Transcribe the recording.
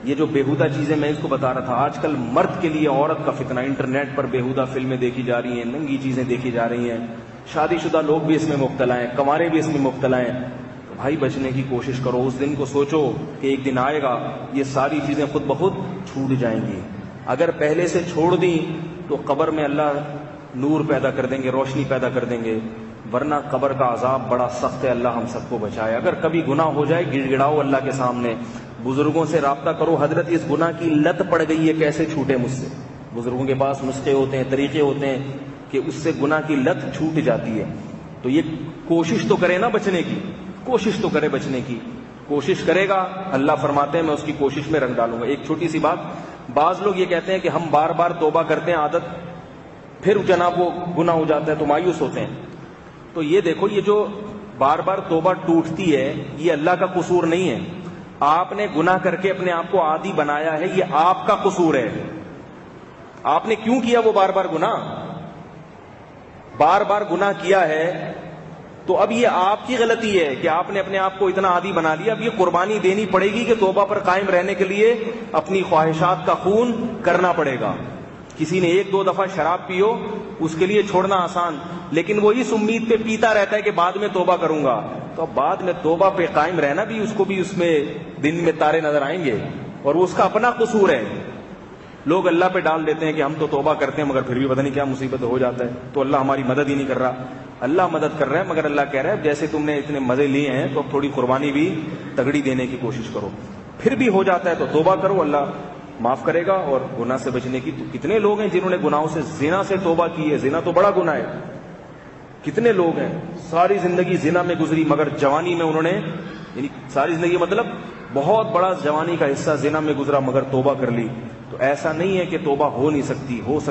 یہ جو بیہودہ چیزیں میں اس کو بتا رہا تھا، آج کل مرد کے لیے عورت کا فتنہ، انٹرنیٹ پر بیہودہ فلمیں دیکھی جا رہی ہیں، ننگی چیزیں دیکھی جا رہی ہیں، شادی شدہ لوگ بھی اس میں مبتلا ہیں، کنوارے بھی اس میں مبتلا ہیں. تو بھائی بچنے کی کوشش کرو. اس دن کو سوچو کہ ایک دن آئے گا یہ ساری چیزیں خود بخود چھوٹ جائیں گی. اگر پہلے سے چھوڑ دیں تو قبر میں اللہ نور پیدا کر دیں گے، روشنی پیدا کر دیں گے، ورنہ قبر کا عذاب بڑا سخت ہے. اللہ ہم سب کو بچائے. اگر کبھی گناہ ہو جائے گڑ گڑاؤ اللہ کے سامنے، بزرگوں سے رابطہ کرو، حضرت اس گناہ کی لت پڑ گئی ہے، کیسے چھوٹے مجھ سے. بزرگوں کے پاس نسخے ہوتے ہیں، طریقے ہوتے ہیں کہ اس سے گناہ کی لت چھوٹ جاتی ہے. تو یہ کوشش تو کرے نا بچنے کی، کوشش تو کرے بچنے کی. کوشش کرے گا اللہ فرماتے ہیں میں اس کی کوشش میں رنگ ڈالوں گا. ایک چھوٹی سی بات، بعض لوگ یہ کہتے ہیں کہ ہم بار بار توبہ کرتے ہیں عادت، پھر جناب وہ گناہ ہو جاتا ہے تو مایوس ہوتے ہیں. تو یہ دیکھو، یہ جو بار بار توبہ ٹوٹتی ہے یہ اللہ کا قصور نہیں ہے. آپ نے گناہ کر کے اپنے آپ کو عادی بنایا ہے، یہ آپ کا قصور ہے. آپ نے کیوں کیا وہ بار بار گناہ؟ بار بار گناہ کیا ہے تو اب یہ آپ کی غلطی ہے کہ آپ نے اپنے آپ کو اتنا عادی بنا لیا. اب یہ قربانی دینی پڑے گی کہ توبہ پر قائم رہنے کے لیے اپنی خواہشات کا خون کرنا پڑے گا. کسی نے ایک دو دفعہ شراب پیو، اس کے لیے چھوڑنا آسان، لیکن وہ اس امید پہ پیتا رہتا ہے کہ بعد میں توبہ کروں گا. تو اب بعد میں توبہ پہ قائم رہنا بھی اس کو بھی اس میں دن میں تارے نظر آئیں گے، اور وہ اس کا اپنا قصور ہے. لوگ اللہ پہ ڈال دیتے ہیں کہ ہم تو توبہ کرتے ہیں مگر پھر بھی پتہ نہیں کیا مصیبت ہو جاتا ہے، تو اللہ ہماری مدد ہی نہیں کر رہا. اللہ مدد کر رہا ہے، مگر اللہ کہہ رہا ہے جیسے تم نے اتنے مزے لیے ہیں تو اب تھوڑی قربانی بھی تگڑی دینے کی کوشش کرو. پھر بھی ہو جاتا ہے تو توبہ کرو، اللہ معاف کرے گا. اور گناہ سے بچنے کی، تو کتنے لوگ ہیں جنہوں نے گناہوں سے، زنا سے توبہ کی ہے. زنا تو بڑا گناہ ہے. کتنے لوگ ہیں ساری زندگی زنا میں گزری مگر جوانی میں انہوں نے، یعنی ساری زندگی مطلب بہت بڑا جوانی کا حصہ زنا میں گزرا مگر توبہ کر لی. تو ایسا نہیں ہے کہ توبہ ہو نہیں سکتی، ہو سکتی